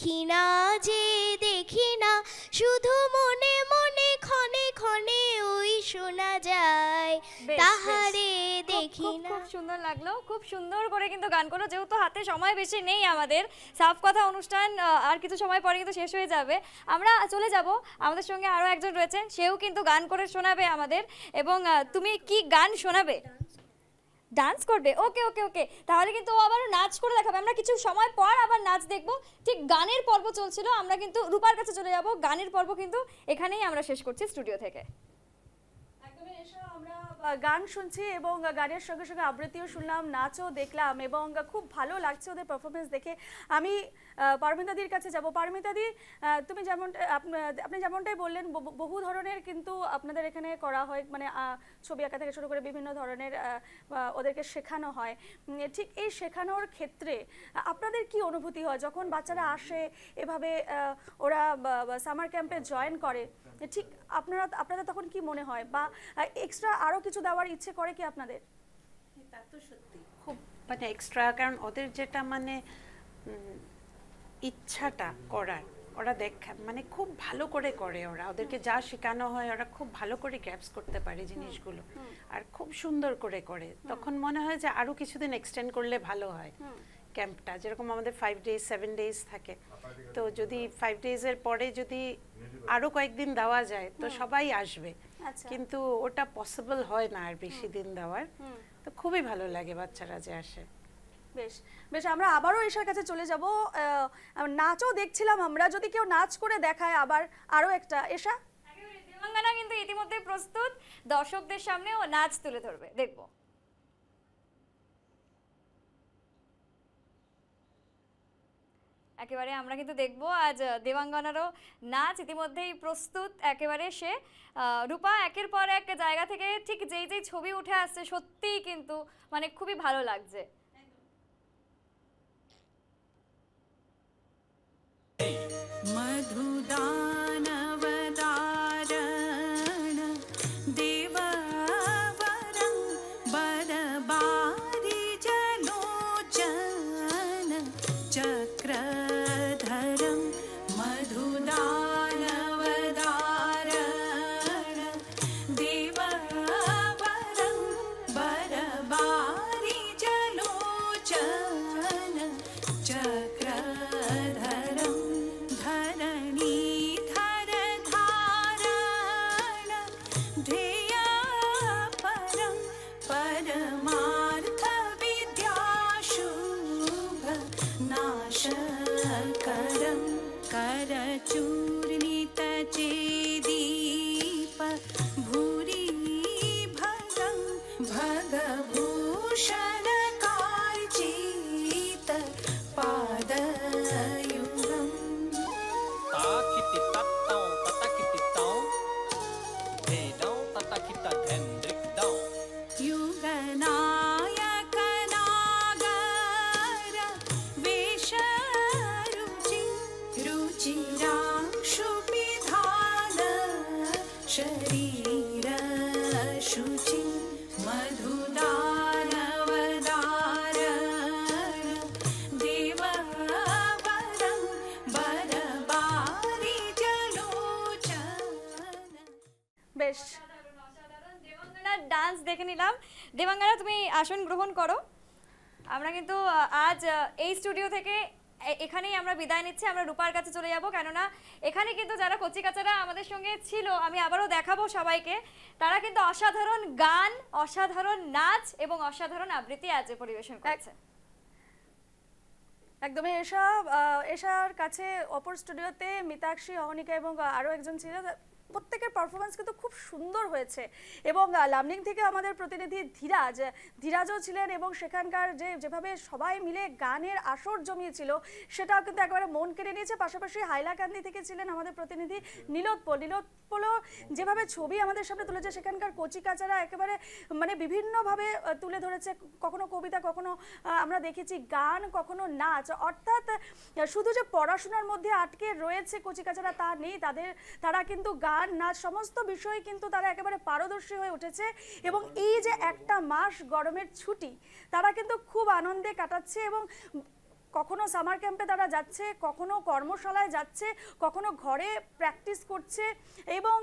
দেখি না যে দেখি না, শুধু মনে মনে ক্ষণে ক্ষণে ওই শোনা যায় তাহারে দেখি না। খুব সুন্দর লাগলো, খুব সুন্দর করে কিন্তু গান করলো। যেহেতু হাতে সময় বেশি নেই আমাদের, সাফ কথা অনুষ্ঠান আর কিছু সময় পরে কিন্তু শেষ হয়ে যাবে, আমরা চলে যাব। আমাদের সঙ্গে আরো একজন রয়েছে, সেও কিন্তু গান করে শোনাবে আমাদের। এবং তুমি কি গান শোনাবে? ডান্স করবে? ওকে ওকে ওকে, তাহলে কিন্তু ও আবার নাচ করে দেখাবে। আমরা কিছু সময় পর আবার নাচ দেখবো। ঠিক গানের পর্ব চলছিল, আমরা কিন্তু রূপার কাছে চলে যাব। গানের পর্ব কিন্তু এখানেই আমরা শেষ করছি স্টুডিও থেকে। আমরা গান শুনছি এবং গানের সঙ্গে সঙ্গে আবৃত্তিও শুনলাম, নাচও দেখলাম এবং খুব ভালো লাগছে ওদের পারফরমেন্স দেখে। আমি পারমিতাদির কাছে যাব। পারমিতাদি, তুমি আপনি যেমনটাই বললেন, বহু ধরনের কিন্তু আপনাদের এখানে করা হয়, মানে ছবি আঁকা থেকে শুরু করে বিভিন্ন ধরনের ওদেরকে শেখানো হয়। ঠিক এই শেখানোর ক্ষেত্রে আপনাদের কি অনুভূতি হয় যখন বাচ্চারা আসে এভাবে, ওরা সামার ক্যাম্পে জয়েন করে? ঠিক আপনাদের তখন কি মনে হয়, বা এক্সট্রা আরো কিছু দেওয়ার ইচ্ছে করে কি আপনাদের? তা তো সত্যি খুব মানে এক্সট্রা, কারণ ওদের যেটা মানে ইচ্ছাটা করার, ওরা মানে খুব ভালো করে করে। ওদেরকে যা শেখানো হয় ওরা খুব ভালো করে গ্র্যাপস করতে পারে জিনিসগুলো, আর খুব সুন্দর করে করে। তখন মনে হয় যে আরো কিছুদিন এক্সটেন্ড করলে ভালো হয় ক্যাম্পটা। যেরকম আমাদের 5 days 7 days থাকে, তো যদি 5 days এর পরে যদি আরো কয়েকদিন দেওয়া যায় তো সবাই আসবে, কিন্তু ওটা পসিবল হয় না আর বেশি দিন দেওয়ার। তো খুবই ভালো লাগে বাচ্চারা যে আসে। বেশ বেশ, আমরা আবারও এশার কাছে চলে যাব। নাচও দেখছিলাম আমরা, যদি কেউ নাচ করে দেখায় আবার আরো একটা। এশা, দেবাঙ্গনা কিন্তু ইতিমধ্যে প্রস্তুত, দর্শকদের সামনে ও নাচ তুলে ধরবে, দেখবো। একেবারে আমরা কিন্তু দেখবো আজ দেবাঙ্গনারও নাচ ইতিমধ্যেই প্রস্তুত একেবারে। সে রূপা একের পর এক জায়গা থেকে ঠিক যেই যেই ছবি উঠে আসছে, সত্যিই কিন্তু মানে খুবই ভালো লাগছে। ডান্স দেখে নিলাম। দেবাঙ্গনা, তুমি আসন গ্রহণ করো। আমরা কিন্তু আজ এই স্টুডিও থেকে এখানেই আমরা বিদায় নিচ্ছি। আমরা রূপার কাছে চলে যাব, কেননা এখানে কিন্তু যারা কচিকাচারা আমাদের সঙ্গে ছিল, আমি আবারও দেখাবো সবাইকে, তারা কিন্তু অসাধারণ গান, অসাধারণ নাচ এবং অসাধারণ আবৃত্তি আজ পরিবেশন করছে। একদমই। এশার কাছে অপর স্টুডিওতে মিতাক্ষী, অহনিকা এবং আরও একজন ছিল, প্রত্যেকের পারফরমেন্স কিন্তু খুব সুন্দর হয়েছে। এবং লামডিং থেকে আমাদের প্রতিনিধি ধীরাজও ছিলেন, এবং সেখানকার যেভাবে সবাই মিলে গানের আসর জমিয়েছিল সেটাও কিন্তু একেবারে মন কেড়ে নিয়েছে। পাশাপাশি হাইলাকান্দি থেকে ছিলেন আমাদের প্রতিনিধি নীলোৎপলও যেভাবে ছবি আমাদের সামনে তুলেছে, সেখানকার কচিকাচারা একেবারে মানে বিভিন্নভাবে তুলে ধরেছে, কখনো কবিতা, কখনো আমরা দেখেছি গান, কখনো নাচ। অর্থাৎ শুধু যে পড়াশোনার মধ্যে আটকে রয়েছে কচিকাচারা তা নেই, তারা কিন্তু গান, নাচ সমস্ত বিষয়ে কিন্তু তারা একেবারে পারদর্শী হয়ে উঠেছে। এবং এই যে একটা মাস গরমের ছুটি তারা কিন্তু খুব আনন্দে কাটাচ্ছে, এবং কখনো সামার ক্যাম্পে তারা যাচ্ছে, কখনো কর্মশালায় যাচ্ছে, কখনো ঘরে প্র্যাকটিস করছে এবং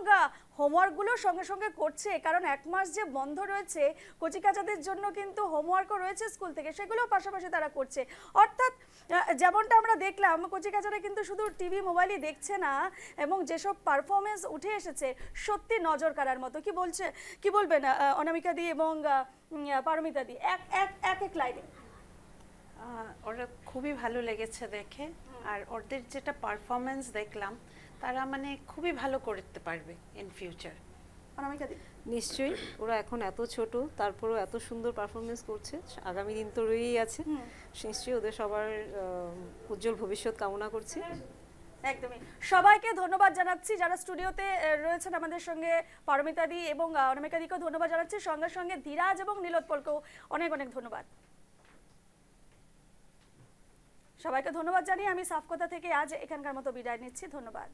হোমওয়ার্কগুলো সঙ্গে সঙ্গে করছে, কারণ 1 মাস যে বন্ধ রয়েছে কচিকাচাদের জন্য কিন্তু হোমওয়ার্কও রয়েছে স্কুল থেকে, সেগুলোও পাশাপাশি তারা করছে। অর্থাৎ যেমনটা আমরা দেখলাম কচিকাচারা কিন্তু শুধু টিভি মোবাইলই দেখছে না, এবং যেসব পারফরমেন্স উঠে এসেছে সত্যি নজর কাড়ার মতো। কি বলবেন অনামিকা দি এবং পারমিতা দি এক এক লাইনে? ওরা খুবই ভালো লেগেছে দেখে, আর ওদের যেটা পারফরমেন্স দেখলাম তারা মানে খুবই ভালো করতে পারবে ইন ফিউচার। অনামিকা দি? নিশ্চয়ই, ওরা এখন এত ছোট তারপরেও এত সুন্দর পারফরমেন্স করছে, আগামী দিন তো রয়েই আছে, নিশ্চয়ই ওদের সবার উজ্জ্বল ভবিষ্যৎ কামনা করছি। একদমই, সবাইকে ধন্যবাদ জানাচ্ছি যারা স্টুডিওতে রয়েছেন আমাদের সঙ্গে, পারমিতা দি এবং অনামিকা দিকেও ধন্যবাদ জানাচ্ছি, সঙ্গে সঙ্গে ধীরাজ এবং নীলোৎপলকেও অনেক অনেক ধন্যবাদ। সবাইকে ধন্যবাদ জানিয়ে আমি সাফকথা থেকে আজ এখানকার মতো বিদায় নিচ্ছি। ধন্যবাদ।